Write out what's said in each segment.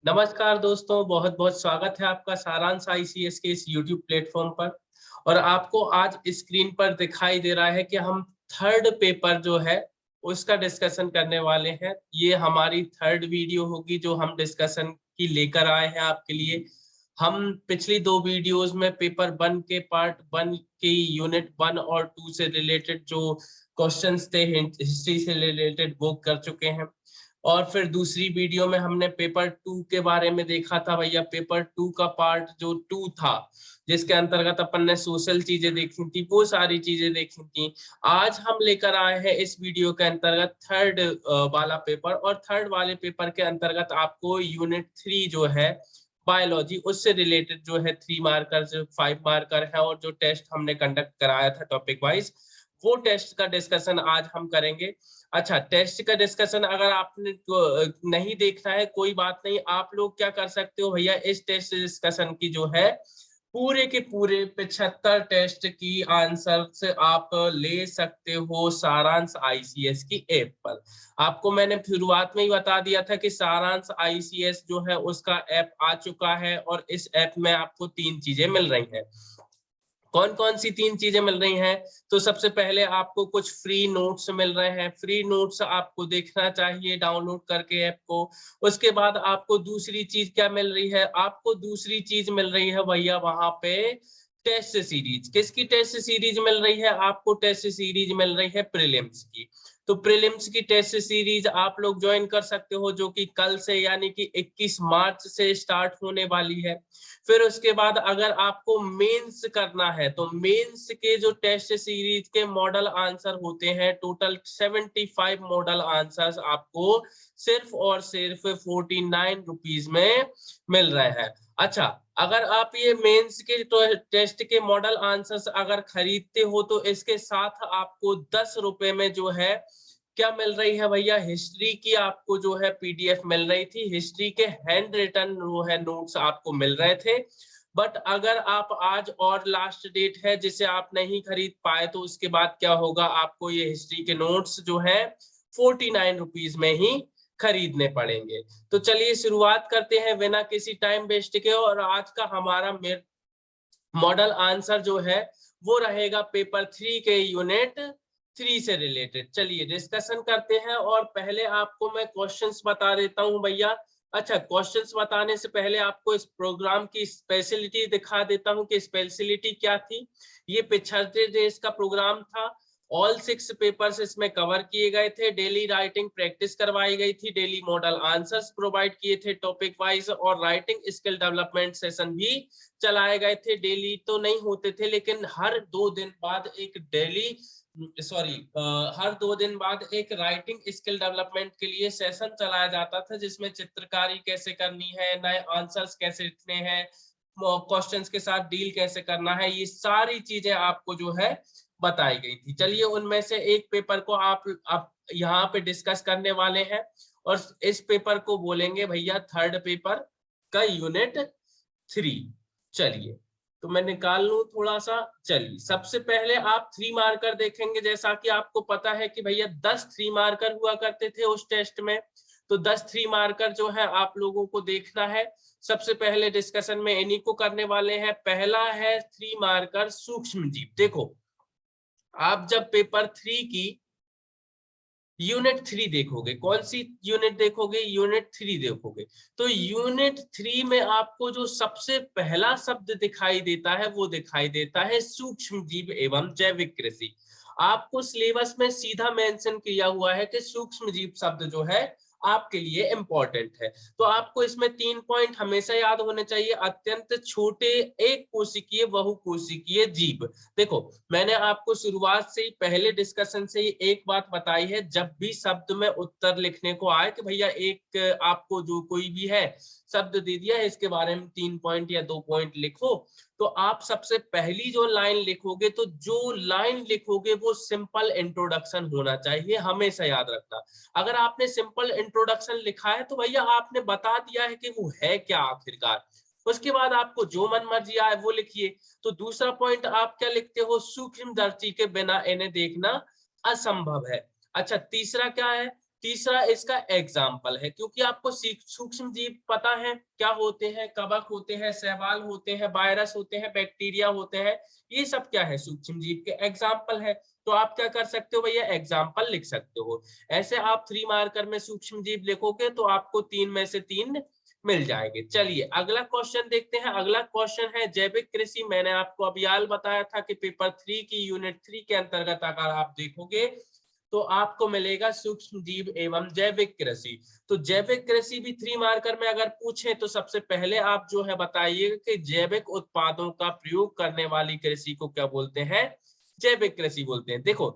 नमस्कार दोस्तों, बहुत बहुत स्वागत है आपका सारांश आईसीएस के इस यूट्यूब प्लेटफॉर्म पर। और आपको आज स्क्रीन पर दिखाई दे रहा है कि हम थर्ड पेपर जो है उसका डिस्कशन करने वाले हैं। ये हमारी थर्ड वीडियो होगी जो हम डिस्कशन की लेकर आए हैं आपके लिए। हम पिछली दो वीडियोस में पेपर 1 के पार्ट 1 की यूनिट 1 और 2 से रिलेटेड जो क्वेश्चंस थे हिस्ट्री से रिलेटेड वो कर चुके हैं। और फिर दूसरी वीडियो में हमने पेपर 2 के बारे में देखा था भैया। पेपर 2 का पार्ट जो 2 था जिसके अंतर्गत अपन ने सोशल चीजें देखी थी, वो सारी चीजें देखी थी। आज हम लेकर आए हैं इस वीडियो के अंतर्गत थर्ड वाला पेपर। और थर्ड वाले पेपर के अंतर्गत आपको यूनिट 3 जो है बायोलॉजी, उससे रिलेटेड जो है 3 मार्कर जो 5 मार्कर है और जो टेस्ट हमने कंडक्ट कराया था टॉपिक वाइज, वो टेस्ट का डिस्कशन आज हम करेंगे। अच्छा, टेस्ट का डिस्कशन अगर आपने नहीं देखना है कोई बात नहीं, आप लोग क्या कर सकते हो भैया, इस टेस्ट डिस्कशन की जो है पूरे के पूरे 75 टेस्ट की आंसर से आप ले सकते हो सारांश आईसीएस की ऐप पर। आपको मैंने शुरुआत में ही बता दिया था कि सारांश आईसीएस जो है उसका ऐप आ चुका है और इस ऐप में आपको 3 चीजें मिल रही हैं। कौन कौन सी 3 चीजें मिल रही हैं? तो सबसे पहले आपको कुछ फ्री नोट्स मिल रहे हैं। फ्री नोट्स आपको देखना चाहिए डाउनलोड करके ऐप को। उसके बाद आपको दूसरी चीज क्या मिल रही है? आपको दूसरी चीज मिल रही है भैया वहां पे टेस्ट सीरीज। किसकी टेस्ट सीरीज मिल रही है? आपको टेस्ट सीरीज मिल रही है प्रीलिम्स की। तो प्रीलिम्स की टेस्ट सीरीज आप लोग ज्वाइन कर सकते हो, जो कि कल से यानी कि 21 मार्च से स्टार्ट होने वाली है। फिर उसके बाद अगर आपको मेंस करना है तो मेंस के जो टेस्ट सीरीज के मॉडल आंसर होते हैं, टोटल 75 मॉडल आंसर्स आपको सिर्फ और सिर्फ 49 रुपीज में मिल रहे हैं। अच्छा, अगर आप ये मेंस के टेस्ट के मॉडल आंसर्स अगर खरीदते हो तो इसके साथ आपको 10 रुपए में जो है क्या मिल रही है भैया, हिस्ट्री की आपको जो है पीडीएफ मिल रही थी। हिस्ट्री के हैंड रिटन जो है नोट्स आपको मिल रहे थे। बट अगर आप आज और लास्ट डेट है जिसे आप नहीं खरीद पाए तो उसके बाद क्या होगा, आपको ये हिस्ट्री के नोट्स जो है 49 रुपीज में ही खरीदने पड़ेंगे। तो चलिए शुरुआत करते हैं बिना किसी टाइम वेस्ट के। और आज का हमारा मॉडल आंसर जो है वो रहेगा पेपर 3 के यूनिट 3 से रिलेटेड। चलिए डिस्कशन करते हैं और पहले आपको मैं क्वेश्चंस बता देता हूं भैया। अच्छा, क्वेश्चंस बताने से पहले आपको इस प्रोग्राम की स्पेशलिटी दिखा देता हूं कि स्पेशलिटी क्या थी। ये पिछले डेज का प्रोग्राम था। ऑल 6 पेपर्स इसमें कवर किए गए थे। डेली राइटिंग प्रैक्टिस करवाई गई थी, डेली मॉडल आंसर्स प्रोवाइड किए थे टॉपिक वाइज, और राइटिंग स्किल डेवलपमेंट सेशन भी चलाए गए थे। डेली तो नहीं होते थे लेकिन हर 2 दिन बाद एक हर 2 दिन बाद एक राइटिंग स्किल डेवलपमेंट के लिए सेशन चलाया जाता था, जिसमें चित्रकारी कैसे करनी है, नए आंसर्स कैसे लिखने हैं, क्वेश्चंस के साथ डील कैसे करना है, ये सारी चीजें आपको जो है बताई गई थी। चलिए उनमें से एक पेपर को आप यहाँ पे डिस्कस करने वाले हैं और इस पेपर को बोलेंगे भैया थर्ड पेपर का यूनिट 3। चलिए तो मैं निकाल लूं थोड़ा सा। चलिए सबसे पहले आप 3 मार्कर देखेंगे। जैसा कि आपको पता है कि भैया 10 3 मार्कर हुआ करते थे उस टेस्ट में, तो 10 3 मार्कर जो है आप लोगों को देखना है। सबसे पहले डिस्कशन में इन्हीं को करने वाले हैं। पहला है 3 मार्कर सूक्ष्म जीव। देखो, आप जब पेपर 3 की यूनिट 3 देखोगे, कौन सी यूनिट देखोगे? यूनिट 3 देखोगे। तो यूनिट 3 में आपको जो सबसे पहला शब्द दिखाई देता है वो दिखाई देता है सूक्ष्म जीव एवं जैविक कृषि। आपको सिलेबस में सीधा मेंशन किया हुआ है कि सूक्ष्म जीव शब्द जो है आपके लिए इंपॉर्टेंट है। तो आपको इसमें 3 पॉइंट हमेशा याद होने चाहिए। अत्यंत छोटे एक कोशिकीय बहुकोशिकीय जीव। देखो, मैंने आपको शुरुआत से ही पहले डिस्कशन से ही एक बात बताई है, जब भी शब्द में उत्तर लिखने को आए कि भैया एक आपको जो कोई भी है शब्द दे दिया है इसके बारे में 3 पॉइंट या 2 पॉइंट लिखो, तो आप सबसे पहली जो लाइन लिखोगे तो जो लाइन लिखोगे वो सिंपल इंट्रोडक्शन होना चाहिए, हमेशा याद रखना। अगर आपने सिंपल इंट्रोडक्शन लिखा है तो भैया आपने बता दिया है कि वो है क्या आखिरकार। उसके बाद आपको जो मन मर्जी आए वो लिखिए। तो दूसरा पॉइंट आप क्या लिखते हो? सूक्ष्मदर्शी के बिना इन्हें देखना असंभव है। अच्छा, तीसरा क्या है तीसरा इसका एग्जाम्पल है, क्योंकि आपको सूक्ष्म जीव पता है क्या होते हैं, कवक होते हैं, शैवाल होते हैं, वायरस होते हैं, बैक्टीरिया होते हैं, ये सब क्या है, सूक्ष्म जीव के एग्जाम्पल है। तो आप क्या कर सकते हो भैया, एग्जाम्पल लिख सकते हो। ऐसे आप 3 मार्कर में सूक्ष्म जीव लिखोगे तो आपको 3 में से 3 मिल जाएंगे। चलिए अगला क्वेश्चन देखते हैं। अगला क्वेश्चन है जैविक कृषि। मैंने आपको अभी हाल बताया था कि पेपर 3 की यूनिट 3 के अंतर्गत अगर आप देखोगे तो आपको मिलेगा सूक्ष्म जीव एवं जैविक कृषि। तो जैविक कृषि भी 3 मार्कर में अगर पूछे तो सबसे पहले आप जो है बताइएगा कि जैविक उत्पादों का प्रयोग करने वाली कृषि को क्या बोलते हैं, जैविक कृषि बोलते हैं। देखो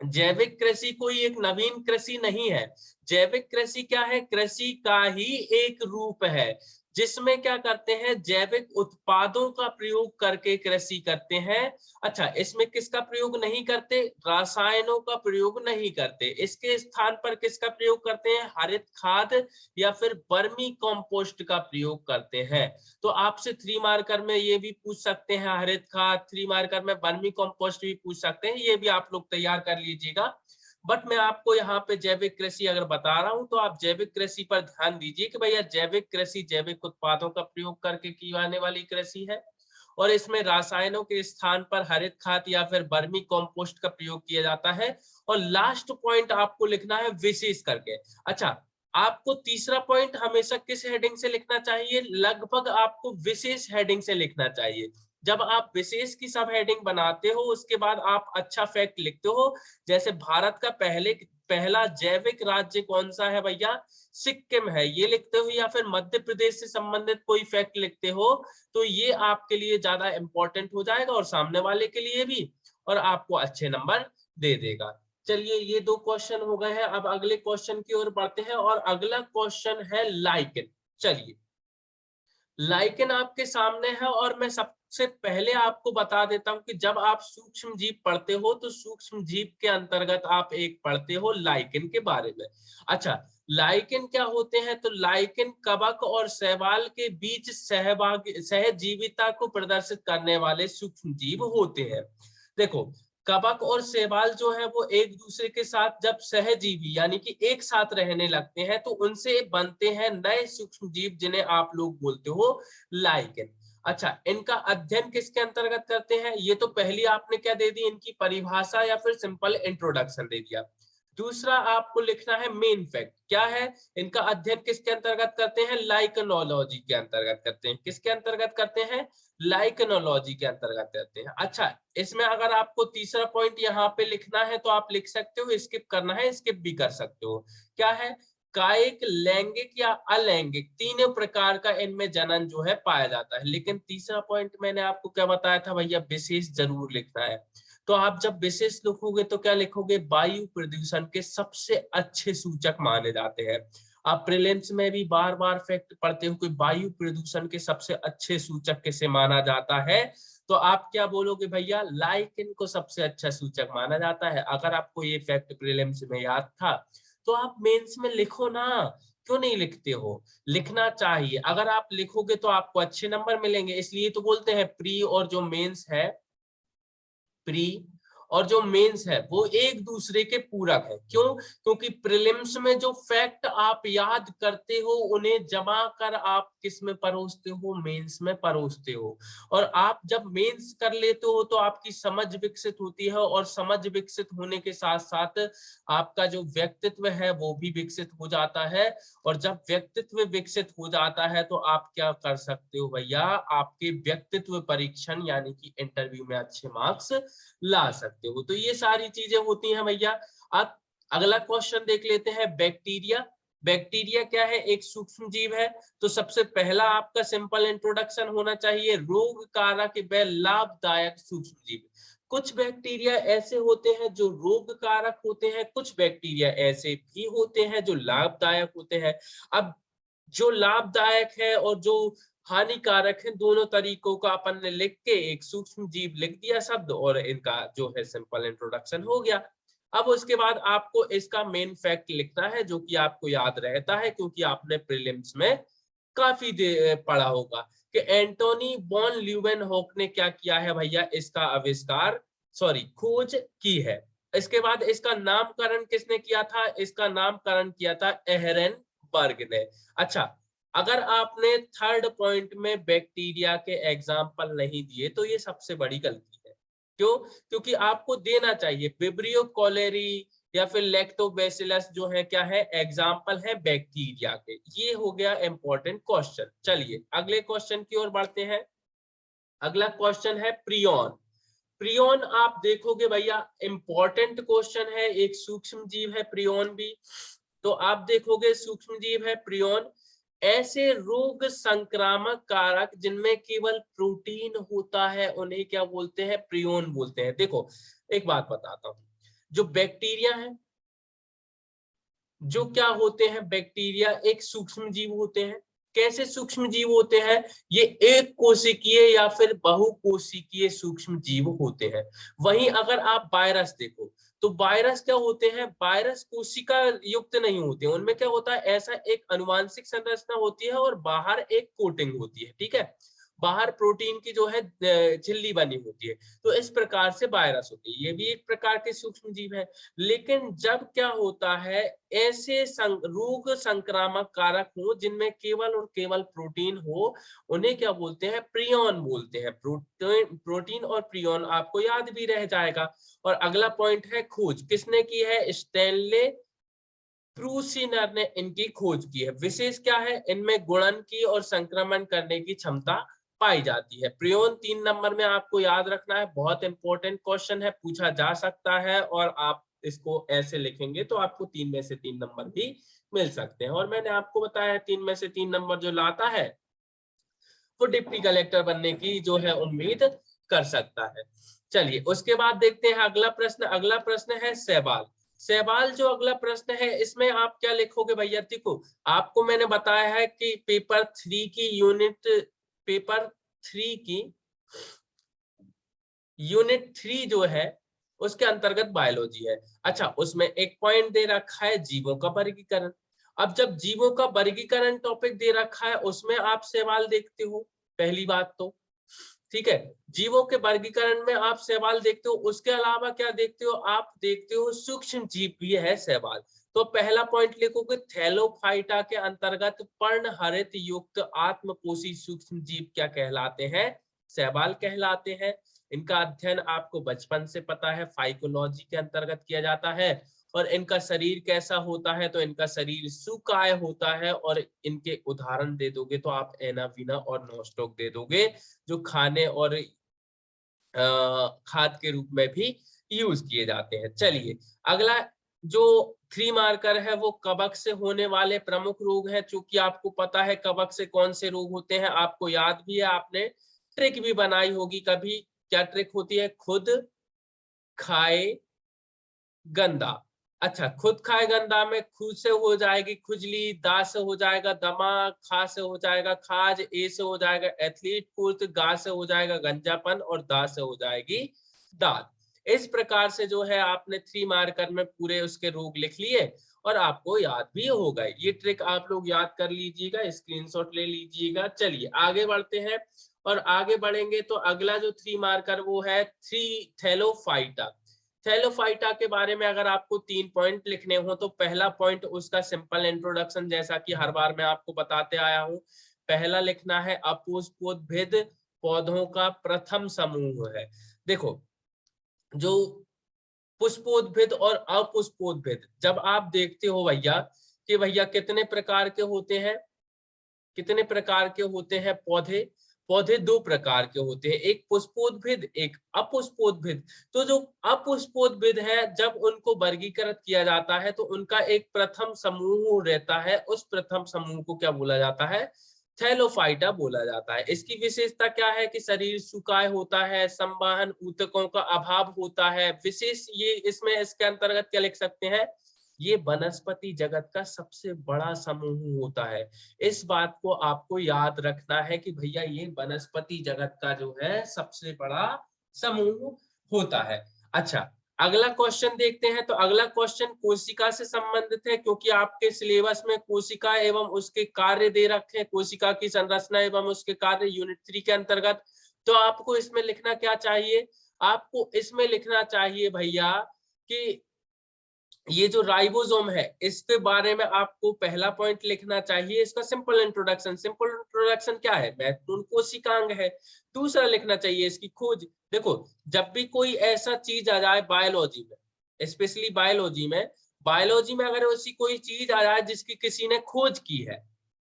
जैविक कृषि कोई एक नवीन कृषि नहीं है। जैविक कृषि क्या है, कृषि का ही एक रूप है जिसमें क्या करते हैं, जैविक उत्पादों का प्रयोग करके कृषि करते हैं। अच्छा, इसमें किसका प्रयोग नहीं करते, रासायनों का प्रयोग नहीं करते। इसके स्थान पर किसका प्रयोग करते हैं, हरित खाद या फिर वर्मी कंपोस्ट का प्रयोग करते हैं। तो आपसे 3 मार्कर में ये भी पूछ सकते हैं हरित खाद, 3 मार्कर में वर्मी कंपोस्ट भी पूछ सकते हैं, ये भी आप लोग तैयार कर लीजिएगा। बट मैं आपको यहाँ पे जैविक कृषि अगर बता रहा हूं तो आप जैविक कृषि पर ध्यान दीजिए कि भैया जैविक कृषि जैविक उत्पादों का प्रयोग करके की जाने वाली कृषि है और इसमें रासायनों के स्थान पर हरित खाद या फिर वर्मी कंपोस्ट का प्रयोग किया जाता है। और लास्ट पॉइंट आपको लिखना है विशेष करके। अच्छा, आपको तीसरा पॉइंट हमेशा किस हेडिंग से लिखना चाहिए, लगभग आपको विशेष हेडिंग से लिखना चाहिए। जब आप विशेष की सब हेडिंग बनाते हो उसके बाद आप अच्छा फैक्ट लिखते हो, जैसे भारत का पहला जैविक राज्य कौन सा है भैया, सिक्किम है, ये लिखते हो, या फिर मध्य प्रदेश से संबंधित कोई फैक्ट लिखते हो तो ये आपके लिए ज्यादा इंपॉर्टेंट हो जाएगा और सामने वाले के लिए भी, और आपको अच्छे नंबर दे देगा। चलिए ये 2 क्वेश्चन हो गए हैं। अब अगले क्वेश्चन की ओर बढ़ते हैं और अगला क्वेश्चन है लाइकेन। चलिए लाइकेन आपके सामने है और मैं सबसे पहले आपको बता देता हूं कि जब आप सूक्ष्म जीव पढ़ते हो तो सूक्ष्म जीव के अंतर्गत आप एक पढ़ते हो लाइकेन के बारे में। अच्छा, लाइकेन क्या होते हैं, तो लाइकेन कवक और शैवाल के बीच सहजीविता को प्रदर्शित करने वाले सूक्ष्म जीव होते हैं। देखो कवक और शैवाल जो है वो एक दूसरे के साथ जब सहजीवी यानी कि एक साथ रहने लगते हैं तो उनसे बनते हैं नए सूक्ष्म जीव जिन्हें आप लोग बोलते हो लाइकेन। अच्छा, इनका अध्ययन किसके अंतर्गत करते हैं, ये तो पहली आपने क्या दे दी, इनकी परिभाषा या फिर सिंपल इंट्रोडक्शन दे दिया। दूसरा आपको लिखना है मेन फैक्ट, क्या है, इनका अध्ययन किसके अंतर्गत करते हैं, लाइकेनोलॉजी के अंतर्गत करते हैं। किसके अंतर्गत करते हैं, लाइकेनोलॉजी के अंतर्गत करते हैं। अच्छा, इसमें अगर आपको तीसरा पॉइंट यहाँ पे लिखना है तो आप लिख सकते हो, स्किप करना है स्किप भी कर सकते हो। क्या है, कायिक, लैंगिक या अलैंगिक तीनों प्रकार का इनमें जनन जो है पाया जाता है। लेकिन तीसरा पॉइंट मैंने आपको क्या बताया था भैया, विशेष जरूर लिखना है। तो आप जब विशेष लिखोगे तो क्या लिखोगे, वायु प्रदूषण के सबसे अच्छे सूचक माने जाते हैं। आप प्रीलिम्स में भी बार बार फैक्ट पढ़ते हो कि वायु प्रदूषण के सबसे अच्छे सूचक किसे माना जाता है, तो आप क्या बोलोगे भैया, लाइकेन को सबसे अच्छा सूचक माना जाता है। अगर आपको ये फैक्ट प्रीलिम्स में याद था तो आप मेंस में लिखो ना, क्यों नहीं लिखते हो, लिखना चाहिए। अगर आप लिखोगे तो आपको अच्छे नंबर मिलेंगे। इसलिए तो बोलते हैं प्री और जो मेंस है, प्री और जो मेंस है वो एक दूसरे के पूरक है। क्यों, क्योंकि प्रीलिम्स में जो फैक्ट आप याद करते हो उन्हें जमा कर आप किस में परोसते हो, मेंस में परोसते हो। और आप जब मेंस कर लेते हो तो आपकी समझ विकसित होती है और समझ विकसित होने के साथ साथ आपका जो व्यक्तित्व है वो भी विकसित हो जाता है। और जब व्यक्तित्व विकसित हो जाता है तो आप क्या कर सकते हो भैया, आपके व्यक्तित्व परीक्षण यानी कि इंटरव्यू में अच्छे मार्क्स ला सकते हो। तो ये सारी चीजें होती हैं भैया। अब अगला क्वेश्चन देख लेते हैं, बैक्टीरिया। बैक्टीरिया क्या है, एक सूक्ष्म जीव है। तो सबसे पहला आपका सिंपल इंट्रोडक्शन होना चाहिए, रोग कारक व लाभदायक सूक्ष्म जीव। कुछ बैक्टीरिया ऐसे होते हैं जो रोग कारक होते हैं, कुछ बैक्टीरिया ऐसे भी होते हैं जो लाभदायक होते हैं। अब जो लाभदायक है और जो हानिकारक है, दोनों तरीकों का अपन ने लिख के एक सूक्ष्म जीव लिख दिया शब्द और इनका जो है सिंपल इंट्रोडक्शन हो गया। अब उसके बाद आपको इसका मेन फैक्ट लिखना है जो कि आपको याद रहता है क्योंकि आपने प्रीलिम्स में काफी पढ़ा होगा कि एंटोनी वॉन ल्यूवेनहॉक ने क्या किया है भैया, इसका आविष्कार खोज की है। इसके बाद इसका नामकरण किसने किया था? इसका नामकरण किया था एहरेनबर्ग ने। अच्छा, अगर आपने थर्ड पॉइंट में बैक्टीरिया के एग्जाम्पल नहीं दिए तो ये सबसे बड़ी गलती है। क्यों? क्योंकि आपको देना चाहिए। विब्रियो कॉलेरी या फिर लैक्टोबैसिलस जो है क्या है? एग्जाम्पल है बैक्टीरिया के। ये हो गया इंपॉर्टेंट क्वेश्चन। चलिए अगले क्वेश्चन की ओर बढ़ते हैं। अगला क्वेश्चन है प्रियोन। प्रियोन आप देखोगे भैया इंपॉर्टेंट क्वेश्चन है, एक सूक्ष्म जीव है प्रियोन भी। तो आप देखोगे सूक्ष्म जीव है प्रियोन। ऐसे रोग संक्रामक कारक जिनमें केवल प्रोटीन होता है उन्हें क्या बोलते हैं? प्रियोन बोलते हैं। देखो एक बात बताता हूं, जो बैक्टीरिया है, जो क्या होते हैं बैक्टीरिया, एक सूक्ष्म जीव होते हैं। कैसे सूक्ष्म जीव होते हैं? ये एक कोशिकीय या फिर बहुकोशिकीय सूक्ष्म जीव होते हैं। वहीं अगर आप वायरस देखो तो वायरस क्या होते हैं? वायरस कोशिका युक्त नहीं होते हैं। उनमें क्या होता है? ऐसा एक अनुवांशिक संरचना होती है और बाहर एक कोटिंग होती है, ठीक है, बाहर प्रोटीन की जो है झिल्ली बनी होती है। तो इस प्रकार से वायरस होती है, ये भी एक प्रकार के सूक्ष्म जीव है। लेकिन जब क्या होता है, ऐसे रोग संक्रामक कारक हो जिनमें केवल और केवल प्रोटीन हो, उन्हें क्या बोलते हैं? प्रियोन बोलते हैं। प्रोटीन और प्रियोन आपको याद भी रह जाएगा। और अगला पॉइंट है खोज। किसने की है? स्टैनले प्रूसिनर ने इनकी खोज की है। विशेष क्या है? इनमें गुणन की और संक्रमण करने की क्षमता पाई जाती है। प्रियोन 3 नंबर में आपको याद रखना है, बहुत इंपॉर्टेंट क्वेश्चन है, पूछा जा सकता है। और आप इसको ऐसे लिखेंगे तो आपको 3 में से 3 नंबर भी मिल सकते हैं। और मैंने आपको बताया 3 में से 3 नंबर जो लाता है वो डिप्टी कलेक्टर बनने की जो है उम्मीद कर सकता है। चलिए उसके बाद देखते हैं अगला प्रश्न। अगला प्रश्न है सवाल। सवाल जो अगला प्रश्न है इसमें आप क्या लिखोगे भैया? देखो आपको मैंने बताया है कि पेपर 3 की यूनिट 3 जो है उसके अंतर्गत बायोलॉजी है। अच्छा, उसमें एक पॉइंट दे रखा है जीवों का वर्गीकरण। अब जब जीवों का वर्गीकरण टॉपिक दे रखा है उसमें आप सवाल देखते हो, पहली बात तो ठीक है, जीवों के वर्गीकरण में आप सवाल देखते हो। उसके अलावा क्या देखते हो? आप देखते हो सूक्ष्म जीव भी है सवाल। तो पहला पॉइंट लिखोगे थैलोफाइटा के अंतर्गत पर्णहरित युक्त आत्मकोशी सूक्ष्म जीव क्या कहलाते हैं? सवाल कहलाते हैं। इनका अध्ययन आपको बचपन से पता है, फाइकोलॉजी के अंतर्गत किया जाता है। और इनका शरीर कैसा होता है? तो इनका शरीर सुकाय होता है। और इनके उदाहरण दे दोगे तो आप एनावीना और नोस्टॉक दे दोगे, जो खाने और खाद के रूप में भी यूज किए जाते हैं। चलिए अगला जो 3 मार्कर है वो कवक से होने वाले प्रमुख रोग है। चूंकि आपको पता है कवक से कौन से रोग होते हैं, आपको याद भी है, आपने ट्रिक भी बनाई होगी कभी। क्या ट्रिक होती है? खुद खाए गंदा। अच्छा, खुद खाए गंदा में खुद से हो जाएगी खुजली, दा से हो जाएगा दमा, खा से हो जाएगा खाज, ए से हो जाएगा एथलीट कुर्त, गा से हो जाएगा गंजापन और दा से हो जाएगी दाद। इस प्रकार से जो है आपने 3 मार्कर में पूरे उसके रोग लिख लिए और आपको याद भी होगा। ये ट्रिक आप लोग याद कर लीजिएगा, स्क्रीनशॉट ले लीजिएगा। चलिए आगे बढ़ते हैं। और आगे बढ़ेंगे तो अगला जो 3 मार्कर वो है थैलोफाइटा। थैलोफाइटा के बारे में अगर आपको 3 पॉइंट लिखने हो तो पहला पॉइंट उसका सिंपल इंट्रोडक्शन, जैसा कि हर बार मैं आपको बताते आया हूं। पहला लिखना है अपुष्पोद्भिद पौधों का प्रथम समूह है। देखो जो पुष्पोद्भिद और अपुष्पोद्भिद, जब आप देखते हो भैया कि भैया कितने प्रकार के होते हैं, कितने प्रकार के होते हैं पौधे? पौधे 2 प्रकार के होते हैं, एक पुष्पोद्भिद एक अपुष्पोद्भिद। तो जो अपुष्पोद्भिद है जब उनको वर्गीकृत किया जाता है तो उनका एक प्रथम समूह रहता है। उस प्रथम समूह को क्या बोला जाता है? थैलोफाइटा बोला जाता है। इसकी विशेषता क्या है? कि शरीर सुकाय होता है, संवाहन ऊतकों का अभाव होता है। विशेष ये इसमें इसके अंतर्गत क्या लिख सकते हैं? ये वनस्पति जगत का सबसे बड़ा समूह होता है। इस बात को आपको याद रखना है कि भैया ये वनस्पति जगत का जो है सबसे बड़ा समूह होता है। अच्छा, अगला क्वेश्चन देखते हैं। तो अगला क्वेश्चन कोशिका से संबंधित है, क्योंकि आपके सिलेबस में कोशिका एवं उसके कार्य दे रखे हैं, कोशिका की संरचना एवं उसके कार्य यूनिट 3 के अंतर्गत। तो आपको इसमें लिखना क्या चाहिए? आपको इसमें लिखना चाहिए भैया कि ये जो राइबोसोम है इसके बारे में आपको पहला पॉइंट लिखना चाहिए, इसका सिंपल इंट्रोडक्शन। सिंपल इंट्रोडक्शन क्या है? महत्वपूर्ण कोशिकांग है। दूसरा लिखना चाहिए इसकी खोज। देखो, जब भी कोई ऐसा चीज आ जाए बायोलॉजी में, स्पेशली बायोलॉजी में अगर ऐसी कोई चीज आ जाए जिसकी किसी ने खोज की है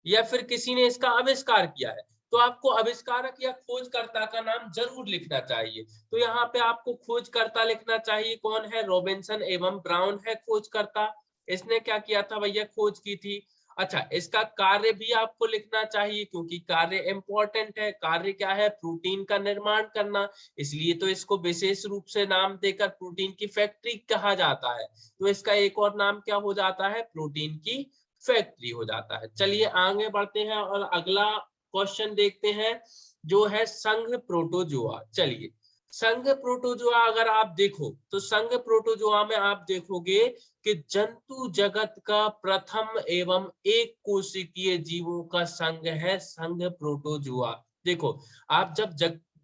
या फिर किसी ने इसका आविष्कार किया है, तो आपको आविष्कारक या खोजकर्ता का नाम जरूर लिखना चाहिए। तो यहाँ पे आपको खोजकर्ता लिखना चाहिए। कौन है? रॉबिन्सन एवं ब्राउन है खोजकर्ता। इसने क्या किया था भैया? खोज की थी। अच्छा, इसका कार्य भी आपको लिखना चाहिए क्योंकि कार्य इंपॉर्टेंट है। कार्य क्या है? प्रोटीन का निर्माण करना, इसलिए तो इसको विशेष रूप से नाम देकर प्रोटीन की फैक्ट्री कहा जाता है। तो इसका एक और नाम क्या हो जाता है? प्रोटीन की फैक्ट्री हो जाता है। चलिए आगे बढ़ते हैं और अगला क्वेश्चन देखते हैं जो है संघ प्रोटोजोआ। चलिए, संघ प्रोटोजोआ अगर आप देखो तो संघ प्रोटोजोआ में आप देखोगे कि जंतु जगत का प्रथम एवं एक कोशिकीय जीवों का संघ है संघ प्रोटोजोआ। देखो, आप जब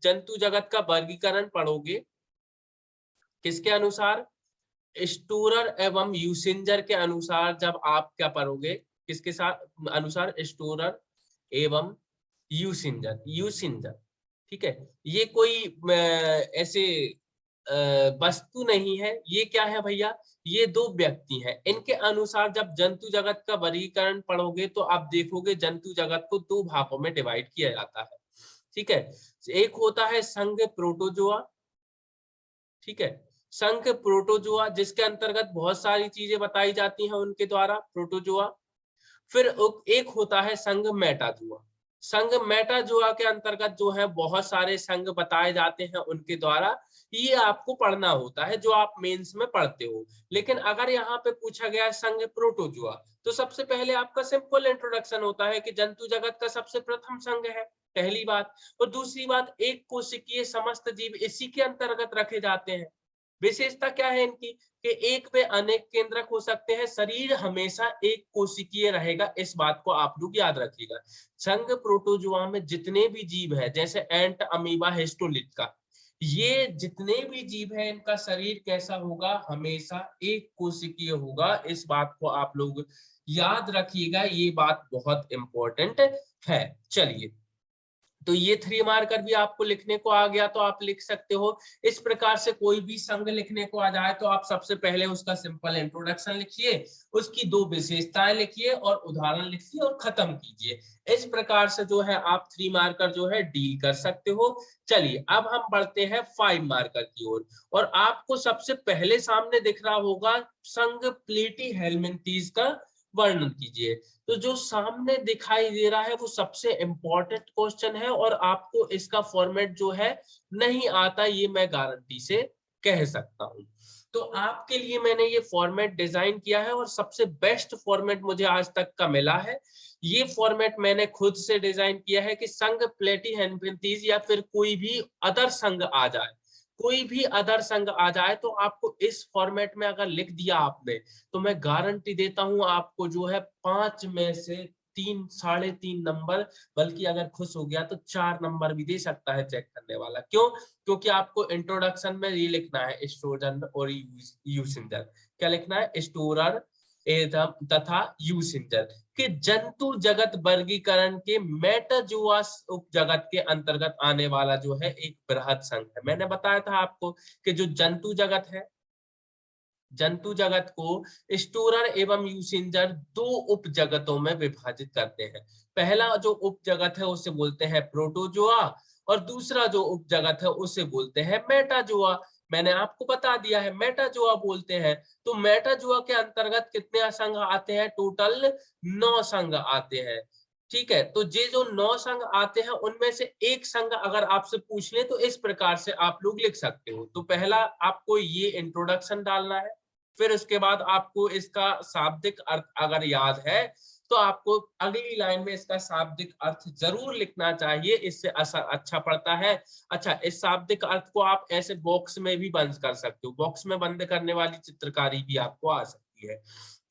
जंतु जगत का वर्गीकरण पढ़ोगे किसके अनुसार? स्टोरर एवं यूसिंजर के अनुसार। जब आप क्या पढ़ोगे? किसके साथ अनुसार? स्टोरर एवं यूसिंजर। ठीक है, ये कोई ऐसे वस्तु नहीं है। ये क्या है भैया? ये दो व्यक्ति हैं। इनके अनुसार जब जंतु जगत का वर्गीकरण पढ़ोगे तो आप देखोगे जंतु जगत को दो भागों में डिवाइड किया जाता है। ठीक है, एक होता है संघ प्रोटोजोआ। ठीक है, संघ प्रोटोजोआ जिसके अंतर्गत बहुत सारी चीजें बताई जाती हैं उनके द्वारा, प्रोटोजोआ। फिर एक होता है संघ मेटाजोआ। संघ मेटाजोआ के अंतर्गत जो है बहुत सारे संघ बताए जाते हैं उनके द्वारा। ये आपको पढ़ना होता है जो आप मेंस में पढ़ते हो। लेकिन अगर यहाँ पे पूछा गया संघ प्रोटोजोआ तो सबसे पहले आपका सिंपल इंट्रोडक्शन होता है कि जंतु जगत का सबसे प्रथम संघ है, पहली बात। और दूसरी बात, एक कोशिकीय समस्त जीव इसी के अंतर्गत रखे जाते हैं। विशेषता क्या है इनकी? कि एक में अनेक केंद्रक हो सकते हैं, शरीर हमेशा एक कोशिकीय रहेगा। इस बात को आप लोग याद रखिएगा। संघ प्रोटोजोआ में जितने भी जीव है जैसे एंट, अमीबा, हिस्टोलिका, ये जितने भी जीव है इनका शरीर कैसा होगा? हमेशा एक कोशिकीय होगा। इस बात को आप लोग याद रखिएगा, ये बात बहुत इंपॉर्टेंट है। चलिए, तो ये 3 मार्कर भी आपको लिखने को आ गया तो आप लिख सकते हो। इस प्रकार से कोई भी संघ लिखने को आ जाए तो आप सबसे पहले उसका सिंपल इंट्रोडक्शन लिखिए, उसकी दो विशेषताएं लिखिए और उदाहरण लिखिए और खत्म कीजिए। इस प्रकार से जो है आप 3 मार्कर जो है डील कर सकते हो। चलिए अब हम बढ़ते हैं 5 मार्कर की ओर। और आपको सबसे पहले सामने दिख रहा होगा संघ प्लेटीहेल्मिंथेस का वर्णन कीजिए। तो जो सामने दिखाई दे रहा है वो सबसे इंपॉर्टेंट क्वेश्चन है और आपको इसका फॉर्मेट जो है नहीं आता, ये मैं गारंटी से कह सकता हूं। तो आपके लिए मैंने ये फॉर्मेट डिजाइन किया है और सबसे बेस्ट फॉर्मेट मुझे आज तक का मिला है। ये फॉर्मेट मैंने खुद से डिजाइन किया है कि संघ प्लेटीहेल्मिंथेस या फिर कोई भी अदर संघ आ जाए, कोई भी अदर संघ आ जाए तो आपको इस फॉर्मेट में अगर लिख दिया आपने तो मैं गारंटी देता हूं आपको जो है 5 में से 3, 3.5 नंबर, बल्कि अगर खुश हो गया तो 4 नंबर भी दे सकता है चेक करने वाला। क्यों? क्योंकि आपको इंट्रोडक्शन में ये लिखना है स्टोरर और यूसिंजर। क्या लिखना है? स्टोरर तथा यूसिंजर कि जंतु जगत वर्गीकरण के मेटाजोआ उप जगत के अंतर्गत आने वाला जो है एक बृहद संघ है। मैंने बताया था आपको कि जो जंतु जगत है, जंतु जगत को स्टोरर एवं यूसिंजर दो उप जगतों में विभाजित करते हैं। पहला जो उप जगत है उसे बोलते हैं प्रोटोजोआ और दूसरा जो उप जगत है उसे बोलते हैं मेटाजोआ। मैंने आपको बता दिया है मेटाजोआ बोलते हैं। तो मेटाजोआ के अंतर्गत कितने संघ आते हैं? टोटल 9 संघ आते हैं। ठीक है, तो ये जो 9 संघ आते हैं उनमें से एक संघ अगर आपसे पूछ ले तो इस प्रकार से आप लोग लिख सकते हो। तो पहला आपको ये इंट्रोडक्शन डालना है, फिर उसके बाद आपको इसका शाब्दिक अर्थ अगर याद है तो आपको अगली लाइन में इसका शाब्दिक अर्थ जरूर लिखना चाहिए, इससे असर अच्छा पड़ता है। अच्छा, इस शाब्दिक अर्थ को आप ऐसे बॉक्स में भी बंद कर सकते हो, बॉक्स में बंद करने वाली चित्रकारी भी आपको आ सकती है।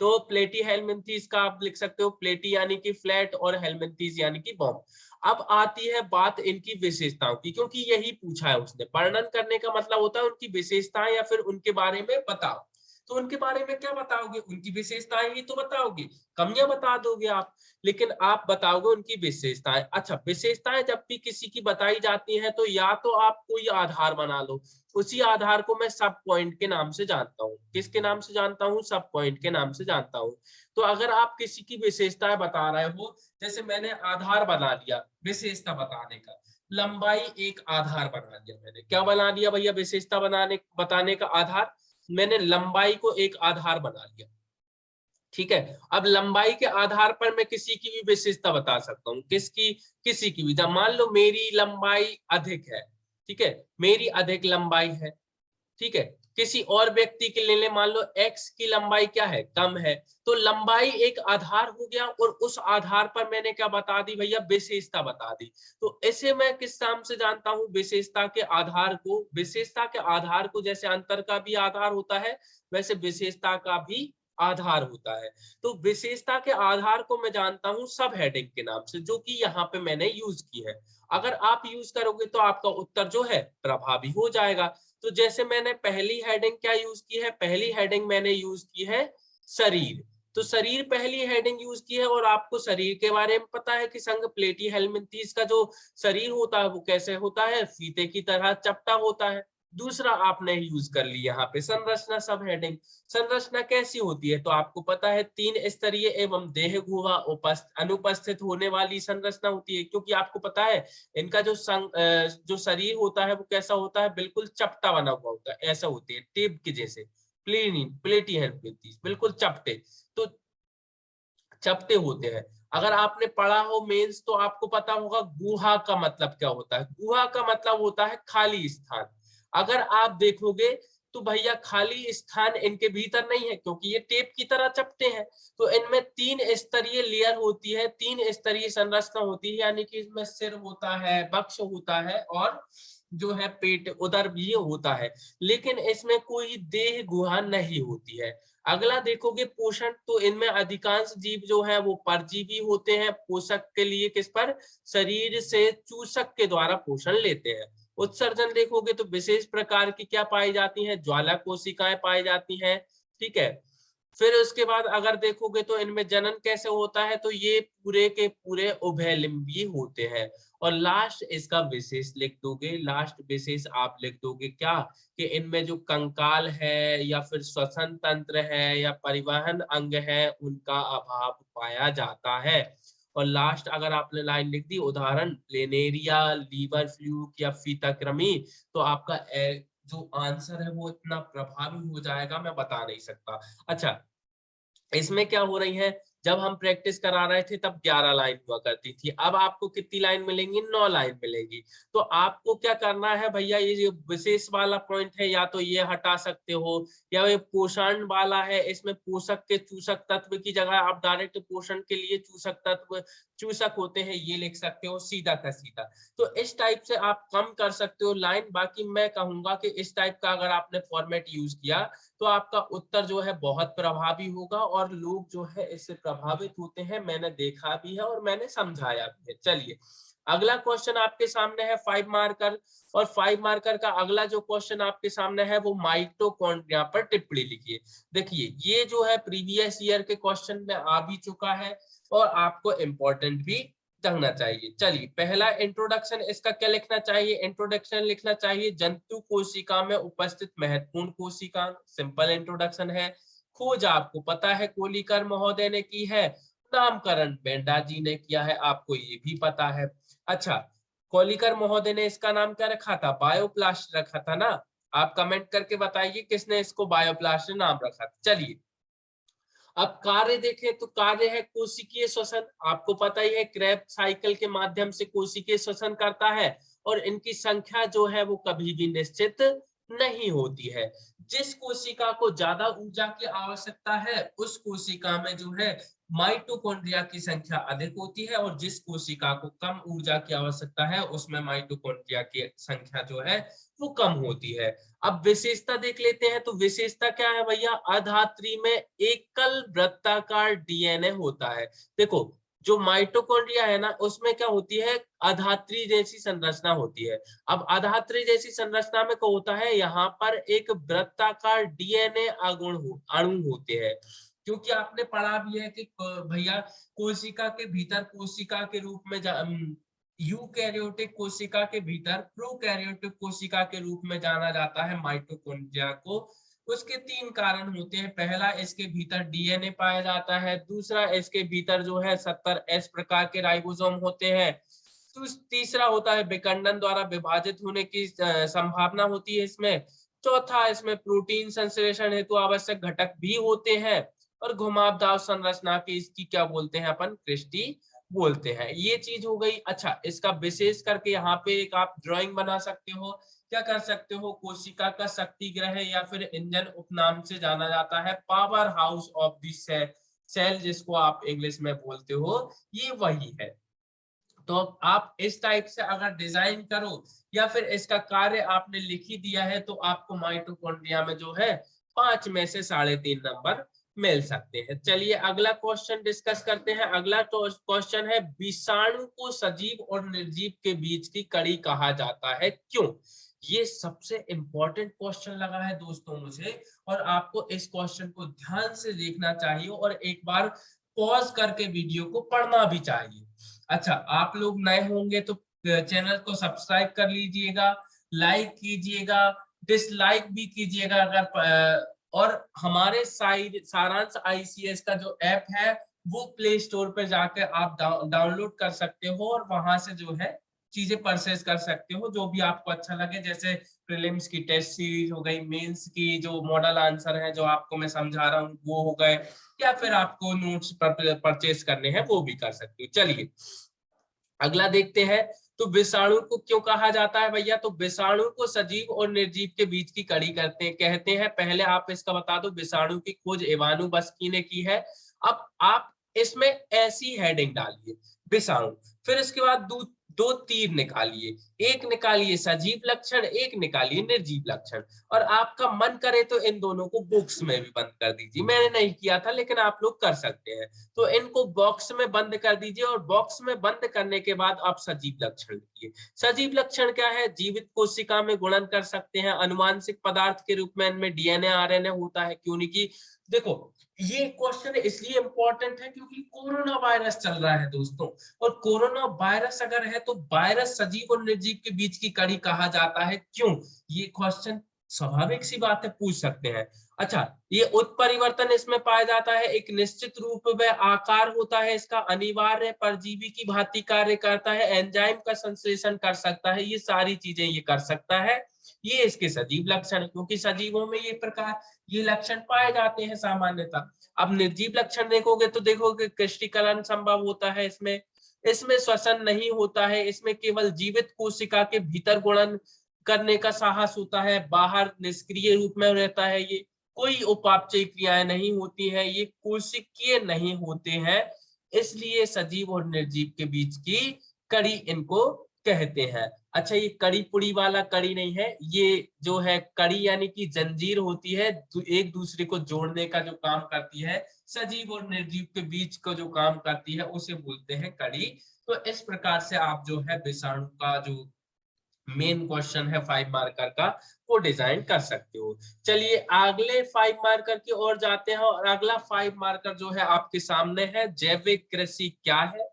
तो प्लेटी हेलमिंथीज का आप लिख सकते हो प्लेटी यानी कि फ्लैट और हेलमिंथीज यानी कि बॉम्ब। अब आती है बात इनकी विशेषताओं की, क्योंकि यही पूछा है उसने। वर्णन करने का मतलब होता है उनकी विशेषताएं या फिर उनके बारे में बताओ। तो उनके बारे में क्या बताओगे? उनकी विशेषताएं ही तो बताओगे, कमियां बता दोगे आप, लेकिन आप बताओगे उनकी विशेषताएं। अच्छा, विशेषताएं जब भी किसी की बताई जाती हैं तो या तो आप कोई आधार बना लो, उसी आधार को मैं सब पॉइंट के नाम से जानता हूँ। किसके नाम से जानता हूँ? सब पॉइंट के नाम से जानता हूँ। तो अगर आप किसी की विशेषताएं बता रहे हो, जैसे मैंने आधार बना लिया विशेषता बताने का, लंबाई एक आधार बना दिया मैंने। क्या बना दिया भैया? विशेषता बताने का आधार, मैंने लंबाई को एक आधार बना लिया। ठीक है, अब लंबाई के आधार पर मैं किसी की भी विशेषता बता सकता हूँ। किसकी? किसी की भी। जब मान लो मेरी लंबाई अधिक है, ठीक है, मेरी अधिक लंबाई है, ठीक है, किसी और व्यक्ति के ले ले, मान लो एक्स की लंबाई क्या है? कम है। तो लंबाई एक आधार हो गया और उस आधार पर मैंने क्या बता दी भैया? विशेषता बता दी। तो ऐसे मैं किस नाम से जानता हूँ? विशेषता के आधार को। विशेषता के आधार को जैसे अंतर का भी आधार होता है, वैसे विशेषता का भी आधार होता है। तो विशेषता के आधार को मैं जानता हूं सब हेडिंग के नाम से, जो कि यहाँ पे मैंने यूज की है। अगर आप यूज करोगे तो आपका उत्तर जो है प्रभावी हो जाएगा। तो जैसे मैंने पहली हेडिंग क्या यूज की है? पहली हेडिंग मैंने यूज की है शरीर। तो शरीर पहली हेडिंग यूज की है, और आपको शरीर के बारे में पता है कि संघ प्लेटी हेलमिंथीज का जो शरीर होता है वो कैसे होता है? फीते की तरह चपटा होता है। दूसरा आपने यूज कर ली यहाँ पे संरचना सब हेडिंग। संरचना कैसी होती है? तो आपको पता है 3 स्तरीय एवं देह गुहा अनुपस्थित होने वाली संरचना होती है, क्योंकि आपको पता है इनका जो शरीर होता है वो कैसा होता है? बिल्कुल चपटा बना हुआ होता है, ऐसा होती है टेप के जैसे। प्लेटी हेलमिंथीज बिल्कुल चपटे, तो चपटे होते हैं। अगर आपने पढ़ा हो मेंस तो आपको पता होगा गुहा का मतलब क्या होता है। गुहा का मतलब होता है खाली स्थान। अगर आप देखोगे तो भैया खाली स्थान इनके भीतर नहीं है, क्योंकि ये टेप की तरह चपटे हैं। तो इनमें 3 स्तरीय लेयर होती है, 3 स्तरीय संरचना होती है, यानी कि इसमें सिर होता है, वक्ष होता है और जो है पेट उदर भी होता है, लेकिन इसमें कोई देह गुहा नहीं होती है। अगला देखोगे पोषण, तो इनमें अधिकांश जीव जो है वो परजीवी होते हैं। पोषक के लिए किस पर? शरीर से चूसक के द्वारा पोषण लेते हैं। उत्सर्जन देखोगे तो विशेष प्रकार की क्या पाई जाती हैं? ज्वाला कोशिकाएं पाई जाती हैं। ठीक है, फिर उसके बाद अगर देखोगे तो इनमें जनन कैसे होता है? तो ये पूरे के पूरे उभयलिंबी होते हैं। और लास्ट इसका विशेष लिख दोगे, लास्ट विशेष आप लिख दोगे क्या? कि इनमें जो कंकाल है या फिर श्वसन तंत्र है या परिवहन अंग है, उनका अभाव पाया जाता है। और लास्ट अगर आपने लाइन लिख दी उदाहरण प्लेनेरिया, लीवर फ्लूक या फीताकृमि, तो आपका जो आंसर है वो इतना प्रभावी हो जाएगा मैं बता नहीं सकता। अच्छा, इसमें क्या हो रही है? जब हम प्रैक्टिस करा रहे थे तब 11 लाइन हुआ करती थी, अब आपको कितनी लाइन मिलेंगी? 9 लाइन मिलेंगी। तो आपको क्या करना है भैया? ये जो विशेष वाला पॉइंट है या तो ये हटा सकते हो, या ये पोषण वाला है, इसमें पोषक के चूसक तत्व की जगह आप डायरेक्ट पोषण के लिए चूसक तत्व चूसक होते हैं ये लिख सकते हो, सीधा का सीधा। तो इस टाइप से आप कम कर सकते हो लाइन। बाकी मैं कहूंगा कि इस टाइप का अगर आपने फॉर्मेट यूज किया तो आपका उत्तर जो है बहुत प्रभावी होगा, और लोग जो है इससे प्रभावित होते हैं। मैंने देखा भी है और मैंने समझाया भी है। चलिए, अगला क्वेश्चन आपके सामने है 5 मार्कर, और 5 मार्कर का अगला जो क्वेश्चन आपके सामने है वो माइटोकॉन्ड्रिया पर टिप्पणी लिखिए। देखिए, ये जो है प्रीवियस ईयर के क्वेश्चन में आ भी चुका है और आपको इम्पोर्टेंट भी रखना चाहिए। चलिए, पहला इंट्रोडक्शन इसका क्या लिखना चाहिए? इंट्रोडक्शन लिखना चाहिए जंतु कोशिका में उपस्थित महत्वपूर्ण कोशिका। सिंपल इंट्रोडक्शन है। खोज आपको पता है कोलिकर महोदय ने की है, नामकरण बेंडा जी ने किया है, आपको ये भी पता है। अच्छा, कोलिकर महोदय ने इसका नाम क्या रखा था? बायोप्लास्ट रखा था ना? आप कमेंट करके बताइए किसने इसको बायोप्लास्ट नाम रखा था। चलिए, अब कार्य देखें तो कार्य है कोशिकीय श्वसन। आपको पता ही है क्रेब साइकिल के माध्यम से कोशिकीय श्वसन करता है, और इनकी संख्या जो है वो कभी भी निश्चित नहीं होती है। जिस कोशिका को ज्यादा ऊर्जा की आवश्यकता है उस कोशिका में जो है माइटोकॉन्ड्रिया की संख्या अधिक होती है और जिस कोशिका को कम ऊर्जा की आवश्यकता है उसमें माइटोकॉन्ड्रिया की संख्या जो है वो कम होती है। अब विशेषता देख लेते हैं, तो विशेषता क्या है भैया, अधात्री में एकल वृत्ताकार डीएनए होता है। देखो जो माइटोकॉन्ड्रिया है ना उसमें क्या होती है, अधात्री जैसी संरचना होती है। अब अधात्री जैसी संरचना में क्या होता है, यहाँ पर एक वृत्ताकार डीएनए अणु होते हैं। क्योंकि आपने पढ़ा भी है कि भैया कोशिका के भीतर कोशिका के रूप में यूकैरियोटिक कोशिका के भीतर प्रोकैरियोटिक कोशिका के रूप में जाना जाता है माइटोकॉन्ड्रिया को। उसके तीन कारण होते हैं। पहला, इसके भीतर डीएनए पाया जाता है। दूसरा, इसके भीतर जो है 70S प्रकार के राइबोसोम होते हैं। तो तीसरा होता है विखंडन द्वारा विभाजित होने की संभावना होती है इसमें। चौथा, इसमें प्रोटीन संश्लेषण हेतु आवश्यक घटक भी होते हैं। और घुमावदार संरचना की इसकी क्या बोलते हैं अपन, क्रिस्टी बोलते हैं। ये चीज हो गई। अच्छा, इसका विशेष करके यहाँ पे एक आप ड्राइंग बना सकते हो। क्या कर सकते हो, कोशिका का शक्ति ग्रह या फिर इंजन उपनाम से जाना जाता है, powerhouse of the cell जिसको आप इंग्लिश में बोलते हो, ये वही है। तो आप इस टाइप से अगर डिजाइन करो या फिर इसका कार्य आपने लिख ही दिया है तो आपको माइटोकॉन्ड्रिया में जो है 5 में से 3.5 नंबर मिल सकते हैं। चलिए अगला क्वेश्चन डिस्कस करते हैं। अगला क्वेश्चन है, विषाणु को सजीव और निर्जीव के बीच की कड़ी कहा जाता है, क्यों? ये सबसे इंपॉर्टेंट क्वेश्चन लगा है दोस्तों मुझे, और आपको इस क्वेश्चन को ध्यान से देखना चाहिए और एक बार पॉज करके वीडियो को पढ़ना भी चाहिए। अच्छा, आप लोग नए होंगे तो चैनल को सब्सक्राइब कर लीजिएगा, लाइक कीजिएगा, डिसलाइक भी कीजिएगा अगर और हमारे सारांश आईसीएस का जो ऐप है वो प्ले स्टोर पे जाकर आप डाउनलोड कर सकते हो और वहां से जो है चीजें परचेज कर सकते हो जो भी आपको अच्छा लगे। जैसे प्रीलिम्स की टेस्ट सीरीज हो गई, मेंस की जो मॉडल आंसर है जो आपको मैं समझा रहा हूँ वो हो गए, या फिर आपको नोट्स परचेज करने हैं वो भी कर सकते हो। चलिए अगला देखते हैं। तो विषाणु को क्यों कहा जाता है भैया, तो विषाणु को सजीव और निर्जीव के बीच की कड़ी कहते हैं। पहले आप इसका बता दो, विषाणु की खोज इवानु बस्की ने की है। अब आप इसमें ऐसी हेडिंग डालिए विषाणु, फिर इसके बाद दो तीर निकालिए, एक निकालिए सजीव लक्षण, एक निकालिए निर्जीव लक्षण, और आपका मन करे तो इन दोनों को बॉक्स में भी बंद कर दीजिए। मैंने नहीं किया था लेकिन आप लोग कर सकते हैं। तो इनको बॉक्स में बंद कर दीजिए और बॉक्स में बंद करने के बाद आप सजीव लक्षण लिखिए। सजीव लक्षण क्या है, जीवित कोशिका में गुणन कर सकते हैं, अनुवांशिक पदार्थ के रूप में इनमें डीएनए आरएनए होता है। क्यों नहीं की, देखो ये क्वेश्चन इसलिए इंपॉर्टेंट है क्योंकि कोरोना वायरस चल रहा है दोस्तों, और कोरोना वायरस अगर है तो वायरस सजीव और निर्जीव के बीच की कड़ी कहा जाता है, क्यों? ये क्वेश्चन स्वाभाविक सी बात है, पूछ सकते हैं। अच्छा, ये उत्परिवर्तन इसमें पाया जाता है, एक निश्चित रूप में आकार होता है इसका, अनिवार्य परजीवी की भांति कार्य करता है, एंजाइम का संश्लेषण कर सकता है, ये सारी चीजें ये कर सकता है। ये इसके सजीव लक्षण, क्योंकि सजीवों में ये लक्षण पाए जाते हैं सामान्यतः। अब निर्जीव लक्षण देखोगे तो देखोगे क्रिस्टलीकरण संभव होता है इसमें, इसमें श्वसन नहीं होता है, इसमें केवल जीवित कोशिका के भीतर गुणन करने का साहस होता है, बाहर निष्क्रिय रूप में रहता है, ये कोई उपापचयी क्रियाएं नहीं होती है, ये कोशिकीय नहीं होते हैं, इसलिए सजीव और निर्जीव के बीच की कड़ी इनको कहते हैं। अच्छा, ये कड़ी पुड़ी वाला कड़ी नहीं है, ये जो है कड़ी यानी कि जंजीर होती है, एक दूसरे को जोड़ने का जो काम करती है, सजीव और निर्जीव के बीच को जो काम करती है उसे बोलते हैं कड़ी। तो इस प्रकार से आप जो है विषाणु का जो मेन क्वेश्चन है 5 मार्कर का वो डिजाइन कर सकते हो। चलिए अगले 5 मार्कर की ओर जाते हैं, और अगला 5 मार्कर जो है आपके सामने है, जैविक कृषि क्या है,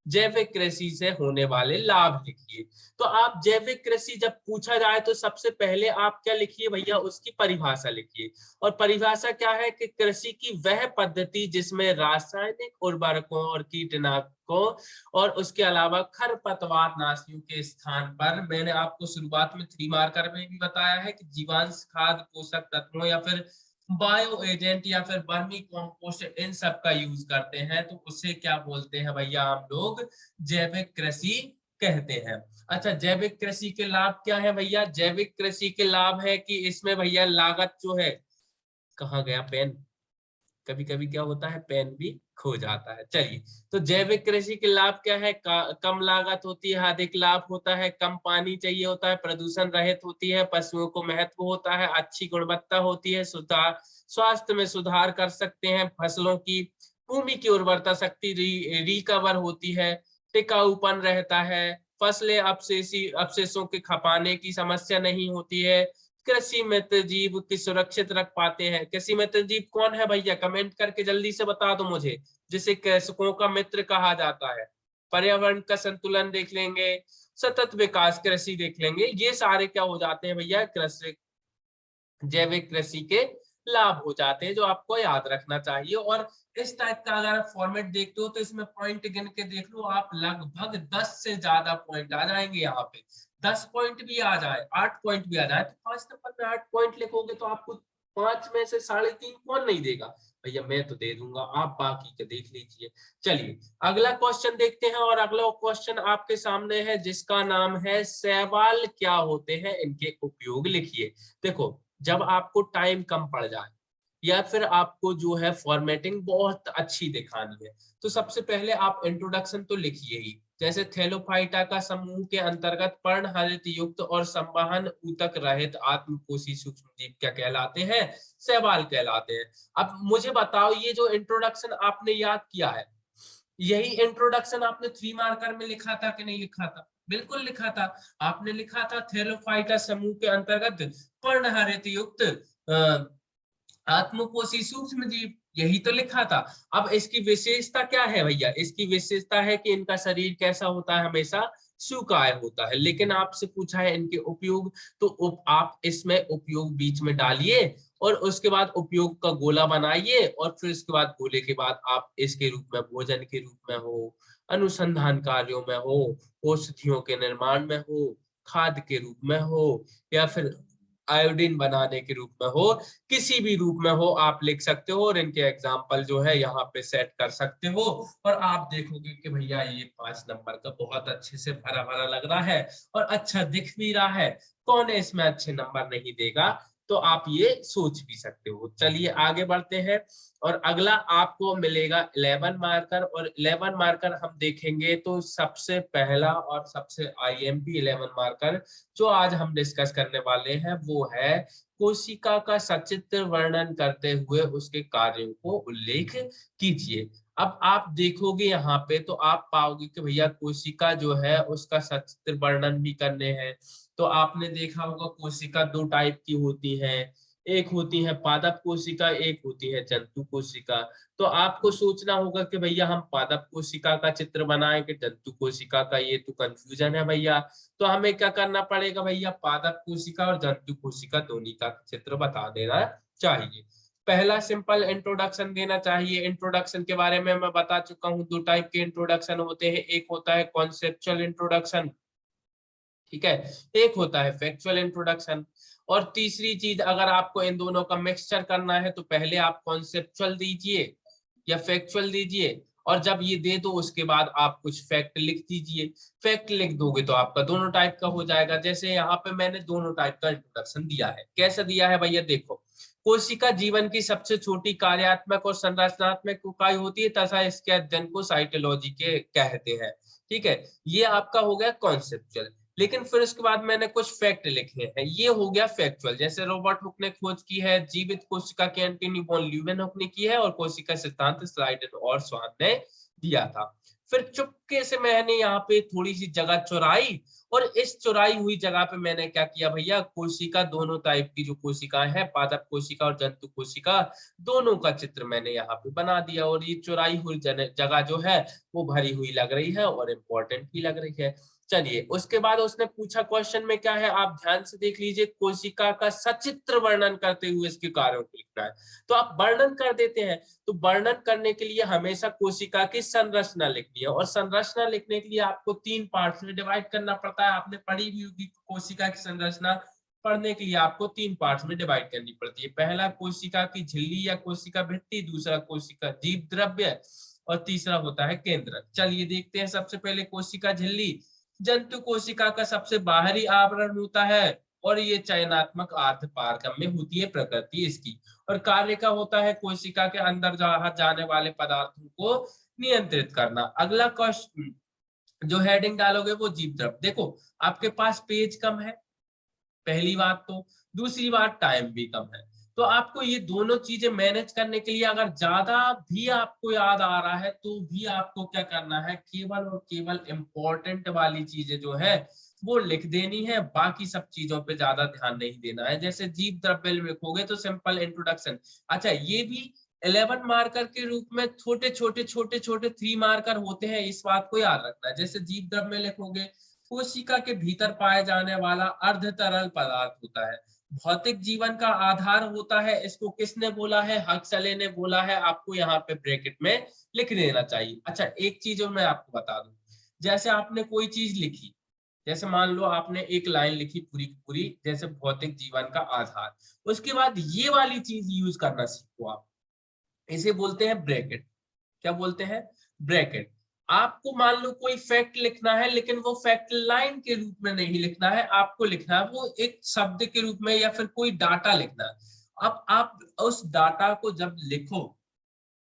जैविक कृषि से होने वाले लाभ लिखिए। तो आप जैविक कृषि जब पूछा जाए तो सबसे पहले आप क्या लिखिए भैया, उसकी परिभाषा लिखिए। और परिभाषा क्या है कि कृषि की वह पद्धति जिसमें रासायनिक उर्वरकों और कीटनाशकों और उसके अलावा खरपतवार नाशियों के स्थान पर, मैंने आपको शुरुआत में 3 मार्कर में भी बताया है कि जीवांश खाद पोषक तत्वों या फिर बायो एजेंट या फिर वर्मी कंपोस्ट इन सब का यूज करते हैं, तो उसे क्या बोलते हैं भैया, हम लोग जैविक कृषि कहते हैं। अच्छा, जैविक कृषि के लाभ क्या है भैया, जैविक कृषि के लाभ है कि इसमें भैया लागत जो है, कहाँ गया पेन, कभी कभी क्या होता है पेन भी खो जाता है। चलिए, तो जैविक कृषि के लाभ क्या है? कम लागत होती है, अधिक लाभ होता है, कम पानी चाहिए होता है, प्रदूषण रहित होती है, पशुओं को महत्व होता है, अच्छी गुणवत्ता होती है, सुधार स्वास्थ्य में सुधार कर सकते हैं, फसलों की भूमि की उर्वरता शक्ति रिकवर होती है, टिकाऊपन रहता है, फसलें अवशेषों के खपाने की समस्या नहीं होती है, कृषि मित्र जीव की सुरक्षित रख पाते हैं। कृषि मित्र जीव कौन है भैया? कमेंट करके जल्दी से बता दो मुझे, जिसे कृषकों का मित्र कहा जाता है। पर्यावरण का संतुलन देख लेंगे, सतत विकास कृषि देख लेंगे, ये सारे क्या हो जाते हैं भैया? कृषि जैविक कृषि के लाभ हो जाते हैं, जो आपको याद रखना चाहिए। और इस टाइप का अगर आप फॉर्मेट देखते हो तो इसमें पॉइंट गिन के देख लो आप, लगभग 10 से ज्यादा पॉइंट आ जाएंगे यहाँ पे। 10 पॉइंट भी आ जाए, 8 पॉइंट भी आ जाए, तो 5 नंबर में 8 पॉइंट लिखोगे तो आपको 5 में से 3.5 कौन नहीं देगा भैया? मैं तो दे दूंगा, आप बाकी के देख लीजिए। चलिए अगला क्वेश्चन देखते हैं, और अगला क्वेश्चन आपके सामने है जिसका नाम है शैवाल क्या होते हैं, इनके उपयोग लिखिए। देखो, जब आपको टाइम कम पड़ जाए या फिर आपको जो है फॉर्मेटिंग बहुत अच्छी दिखानी है, तो सबसे पहले आप इंट्रोडक्शन तो लिखिए ही। जैसे थैलोफाइटा का समूह के अंतर्गत पर्णहरित युक्त और संवहन ऊतक रहित आत्मकोशी सूक्ष्म जीव क्या कहलाते हैं? शैवाल कहलाते हैं। अब मुझे बताओ, ये जो इंट्रोडक्शन आपने याद किया है, यही इंट्रोडक्शन आपने 3 मार्कर में लिखा था कि नहीं लिखा था? बिल्कुल लिखा था। आपने लिखा था थैलोफाइटा समूह के अंतर्गत पर्णहरित युक्त आत्मकोशी सूक्ष्म जीव, यही तो लिखा था। अब इसकी विशेषता क्या है भैया? इसकी विशेषता है कि इनका शरीर कैसा होता है? हमेशा शुकाय होता है। लेकिन आपसे पूछा है इनके उपयोग, तो आप इसमें उपयोग बीच में डालिए और उसके बाद उपयोग का गोला बनाइए, और फिर उसके बाद गोले के बाद आप इसके रूप में भोजन के रूप में हो, अनुसंधान कार्यों में हो, औषधियों के निर्माण में हो, खाद के रूप में हो, या फिर आयोडीन बनाने के रूप में हो, किसी भी रूप में हो आप लिख सकते हो, और इनके एग्जाम्पल जो है यहाँ पे सेट कर सकते हो। और आप देखोगे कि भैया ये 5 नंबर का बहुत अच्छे से भरा भरा लग रहा है और अच्छा दिख भी रहा है, कौन इसमें अच्छे नंबर नहीं देगा? तो आप ये सोच भी सकते हो। चलिए आगे बढ़ते हैं, और अगला आपको मिलेगा 11 मार्कर, और 11 मार्कर हम देखेंगे तो सबसे पहला और सबसे आईएमपी 11 मार्कर जो आज हम डिस्कस करने वाले हैं वो है कोशिका का सचित्र वर्णन करते हुए उसके कार्यों को उल्लेख कीजिए। अब आप देखोगे यहाँ पे तो आप पाओगे कि भैया कोशिका जो है उसका सचित्र वर्णन भी करने हैं। तो आपने देखा होगा कोशिका 2 टाइप की होती है, एक होती है पादप कोशिका, एक होती है जंतु कोशिका। तो आपको सोचना होगा कि भैया हम पादप कोशिका का चित्र बनाएं कि जंतु कोशिका का, ये तो कंफ्यूजन है भैया। तो हमें क्या करना पड़ेगा भैया? पादप कोशिका और जंतु कोशिका दोनों का चित्र बता देना चाहिए। पहला सिंपल इंट्रोडक्शन देना चाहिए। इंट्रोडक्शन के बारे में मैं बता चुका हूँ, 2 टाइप के इंट्रोडक्शन होते हैं, एक होता है कॉन्सेप्चुअल इंट्रोडक्शन, ठीक है, एक होता है फैक्चुअल इंट्रोडक्शन। और तीसरी चीज, अगर आपको इन दोनों का मिक्सचर करना है तो पहले आप कॉन्सेप्चुअल दीजिए या फैक्चुअल दीजिए, और जब ये दे दो उसके बाद आप कुछ फैक्ट लिख दीजिए। फैक्ट लिख दोगे तो आपका दोनों टाइप का हो जाएगा। जैसे यहाँ पे मैंने दोनों टाइप का इंट्रोडक्शन दिया है। कैसे दिया है भैया? देखो, कोशिका जीवन की सबसे छोटी कार्यात्मक और संरचनात्मक इकाई होती है तथा इसके अध्ययन को साइटोलॉजी के कहते हैं। ठीक है, ये आपका हो गया कॉन्सेप्चुअल। लेकिन फिर उसके बाद मैंने कुछ फैक्ट लिखे हैं, ये हो गया फैक्चुअल। जैसे रॉबर्ट हुक ने खोज की है जीवित कोशिका की, एंटोनी वॉन ल्यूवेनहुक ने की है, और कोशिका सिद्धांत स्लाइडन और स्वान ने दिया था। फिर चुपके से मैंने यहाँ पे थोड़ी सी जगह चुराई, और इस चुराई हुई जगह पे मैंने क्या किया भैया? कोशिका दोनों टाइप की जो कोशिकाएं हैं, पादप कोशिका और जंतु कोशिका, दोनों का चित्र मैंने यहाँ पे बना दिया। और ये चुराई हुई जगह जो है वो भरी हुई लग रही है और इम्पोर्टेंट भी लग रही है। चलिए उसके बाद उसने पूछा क्वेश्चन में क्या है, आप ध्यान से देख लीजिए, कोशिका का सचित्र वर्णन करते हुए इसके कार्यों को लिखना है। तो आप वर्णन कर देते हैं, तो वर्णन करने के लिए हमेशा कोशिका की संरचना लिखनी है, और संरचना लिखने के लिए आपको 3 पार्ट्स में डिवाइड करना पड़ता है। आपने पढ़ी भी होगी कोशिका की संरचना, पढ़ने के लिए आपको 3 पार्ट्स में डिवाइड करनी पड़ती है। पहला कोशिका की झिल्ली या कोशिका भित्ति, दूसरा कोशिका जीव द्रव्य, और तीसरा होता है केंद्रक। चलिए देखते हैं, सबसे पहले कोशिका झिल्ली। जंतु कोशिका का सबसे बाहरी आवरण होता है, और ये चयनात्मक अर्ध पारगम्य होती है प्रकृति इसकी। और कार्य का होता है कोशिका के अंदर जाने वाले पदार्थों को नियंत्रित करना। अगला क्वेश्चन जो हेडिंग डालोगे वो जीव द्रव। देखो आपके पास पेज कम है, पहली बात तो, दूसरी बात टाइम भी कम है, तो आपको ये दोनों चीजें मैनेज करने के लिए अगर ज्यादा भी आपको याद आ रहा है तो भी आपको क्या करना है, केवल और केवल इंपॉर्टेंट वाली चीजें जो है वो लिख देनी है, बाकी सब चीजों पे ज्यादा ध्यान नहीं देना है। जैसे जीव द्रव्य लिखोगे तो सिंपल इंट्रोडक्शन, अच्छा ये भी 11 मार्कर के रूप में छोटे छोटे 3 मार्कर होते हैं, इस बात को याद रखना है। जैसे जीव द्रव्य में लिखोगे कोशिका के भीतर पाए जाने वाला अर्ध तरल पदार्थ होता है, भौतिक जीवन का आधार होता है, इसको किसने बोला है, हक्सले ने बोला है, आपको यहाँ पे ब्रैकेट में लिख देना चाहिए। अच्छा एक चीज और मैं आपको बता दूं, जैसे आपने कोई चीज लिखी, जैसे मान लो आपने एक लाइन लिखी पूरी की पूरी, जैसे भौतिक जीवन का आधार, उसके बाद ये वाली चीज यूज करना सीखो आप, इसे बोलते हैं ब्रैकेट। क्या बोलते हैं, ब्रैकेट। आपको मान लो कोई फैक्ट लिखना है, लेकिन वो फैक्ट लाइन के रूप में नहीं लिखना है, आपको लिखना है वो एक शब्द के रूप में, या फिर कोई डाटा लिखना है। अब आप उस डाटा को जब लिखो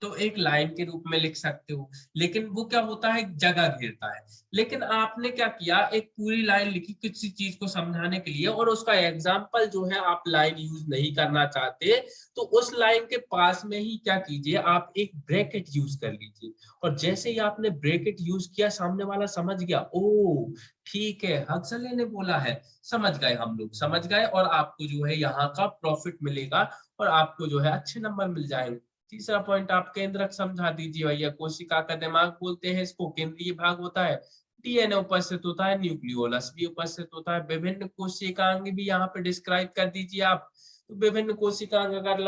तो एक लाइन के रूप में लिख सकते हो, लेकिन वो क्या होता है, जगह घेरता है। लेकिन आपने क्या किया, एक पूरी लाइन लिखी किसी चीज को समझाने के लिए, और उसका एग्जाम्पल जो है आप लाइन यूज नहीं करना चाहते, तो उस लाइन के पास में ही क्या कीजिए, आप एक ब्रैकेट यूज कर लीजिए। और जैसे ही आपने ब्रैकेट यूज किया, सामने वाला समझ गया, ओ ठीक है हक्सले ने बोला है, समझ गए, हम लोग समझ गए, और आपको जो है यहाँ का प्रॉफिट मिलेगा और आपको जो है अच्छे नंबर मिल जाएंगे। तीसरा पॉइंट आप केंद्रक समझा दीजिए भैया। कोशिका का दिमाग बोलते हैं इसको, केंद्रीय भाग होता है, डीएनए उपस्थित होता है, न्यूक्लियोलस भी उपस्थित होता है, विभिन्न कोशिकांग भी यहाँ पे डिस्क्राइब कर दीजिए आप। तो विभिन्न कोशिकांग अगर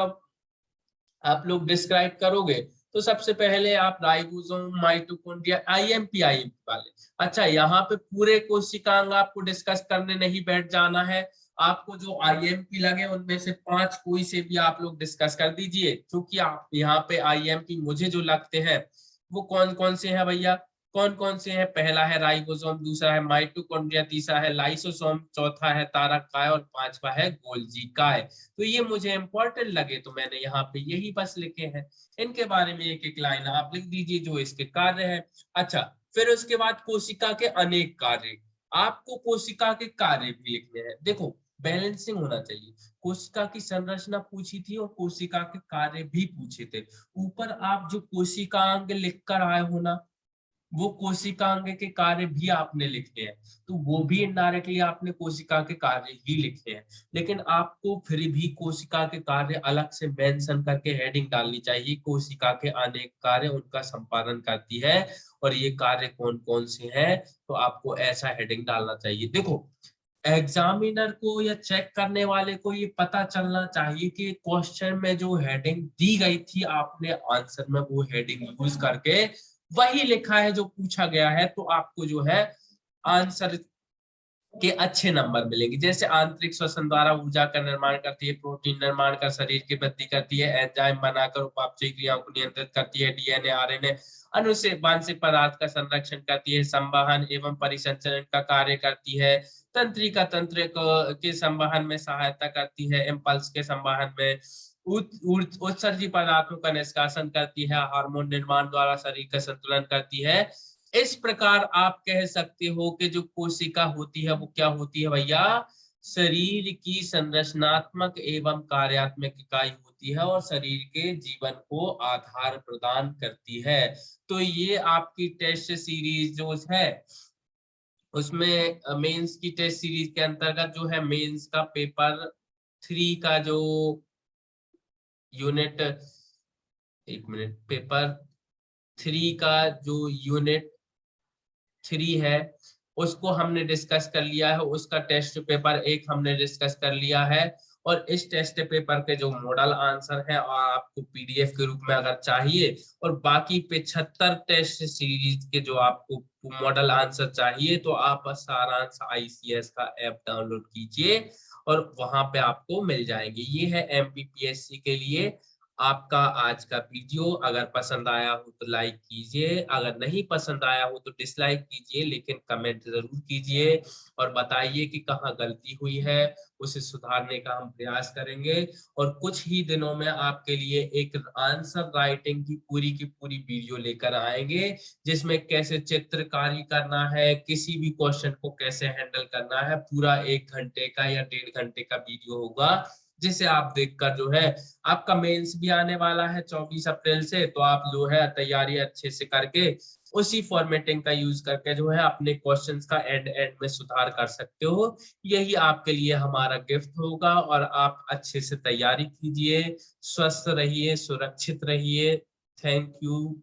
आप लोग डिस्क्राइब करोगे तो सबसे पहले आप राइबोसोम, माइटोकॉन्ड्रिया, आईएमपी वाले। अच्छा यहाँ पे पूरे कोशिकांग आपको डिस्कस करने नहीं बैठ जाना है, आपको जो आईएमपी लगे उनमें से 5 कोई से भी आप लोग डिस्कस कर दीजिए, क्योंकि आप यहाँ पे आईएमपी मुझे जो लगते हैं वो कौन कौन से हैं भैया, कौन कौन से हैं, पहला है राइबोसोम, दूसरा है माइटोकॉन्ड्रिया, तीसरा है लाइसोसोम, चौथा है तारक और पांचवा है गोल्जी काय। तो ये मुझे इंपॉर्टेंट लगे तो मैंने यहाँ पे यही बस लिखे हैं, इनके बारे में एक एक लाइन आप लिख दीजिए जो इसके कार्य है। अच्छा फिर उसके बाद कोशिका के अनेक कार्य, आपको कोशिका के कार्य भी लिखने हैं। देखो बैलेंसिंग होना चाहिए, कोशिका की संरचना पूछी थी और कोशिका के कार्य भी पूछे थे, ऊपर आप जो कोशिकांग लिख कर आए हो ना, वो कोशिकांग के कार्य भी आपने लिखे हैं, तो वो भी इनडायरेक्टली आपने कोशिका के कार्य ही लिखे हैं। लेकिन आपको फिर भी कोशिका के कार्य अलग से मेंशन करके हेडिंग डालनी चाहिए, कोशिका के अनेक कार्य उनका संपादन करती है, और ये कार्य कौन कौन से हैं, तो आपको ऐसा हेडिंग डालना चाहिए। देखो एग्जामिनर को या चेक करने वाले को ये पता चलना चाहिए कि क्वेश्चन में जो हेडिंग दी गई थी आपने आंसर में वो हेडिंग यूज करके वही लिखा है जो पूछा गया है, तो आपको जो है आंसर के अच्छे नंबर मिलेंगे। जैसे आंतरिक श्वसन द्वारा ऊर्जा का निर्माण करती है, प्रोटीन निर्माण कर शरीर की वृद्धि करती है, एंजाइम बनाकर उपापचयी क्रियाओं को नियंत्रित करती है, डीएनए आरएनए अनुवांशिक पदार्थ का संरक्षण करती है, संवहन एवं परिसंचरण का कार्य करती है, तंत्रिका तंत्र के संवहन में सहायता करती है, इम्पल्स के संवहन में, उत्सर्जी पदार्थों का निष्कासन करती है, हार्मोन निर्माण द्वारा शरीर का संतुलन करती है। इस प्रकार आप कह सकते हो कि जो कोशिका होती है वो क्या होती है भैया, शरीर की संरचनात्मक एवं कार्यात्मक इकाई होती है और शरीर के जीवन को आधार प्रदान करती है। तो ये आपकी टेस्ट सीरीज जो है उसमें मेंस की टेस्ट सीरीज के अंतर्गत जो है मेंस का पेपर 3 का जो यूनिट, एक मिनट, पेपर 3 का जो यूनिट 3 है उसको हमने डिस्कस कर लिया है, उसका टेस्ट पेपर 1 हमने डिस्कस कर लिया है, और इस टेस्ट पेपर के जो मॉडल आंसर है और आपको पीडीएफ के रूप में अगर चाहिए, और बाकी 75 टेस्ट सीरीज के जो आपको मॉडल आंसर चाहिए, तो आप सारांश आईसीएस का ऐप डाउनलोड कीजिए और वहां पे आपको मिल जाएंगे। ये है एमपीपीएससी के लिए आपका आज का वीडियो अगर पसंद आया हो तो लाइक कीजिए, अगर नहीं पसंद आया हो तो डिसलाइक कीजिए, लेकिन कमेंट जरूर कीजिए और बताइए कि कहाँ गलती हुई है, उसे सुधारने का हम प्रयास करेंगे। और कुछ ही दिनों में आपके लिए एक आंसर राइटिंग की पूरी वीडियो लेकर आएंगे, जिसमें कैसे चित्रकारी करना है, किसी भी क्वेश्चन को कैसे हैंडल करना है, पूरा 1 घंटे का या 1.5 घंटे का वीडियो होगा, जिसे आप देखकर जो है, आपका मेंस भी आने वाला है 24 अप्रैल से, तो आप जो है तैयारी अच्छे से करके उसी फॉर्मेटिंग का यूज करके जो है अपने क्वेश्चंस का एंड एंड में सुधार कर सकते हो। यही आपके लिए हमारा गिफ्ट होगा और आप अच्छे से तैयारी कीजिए, स्वस्थ रहिए, सुरक्षित रहिए। Thank you.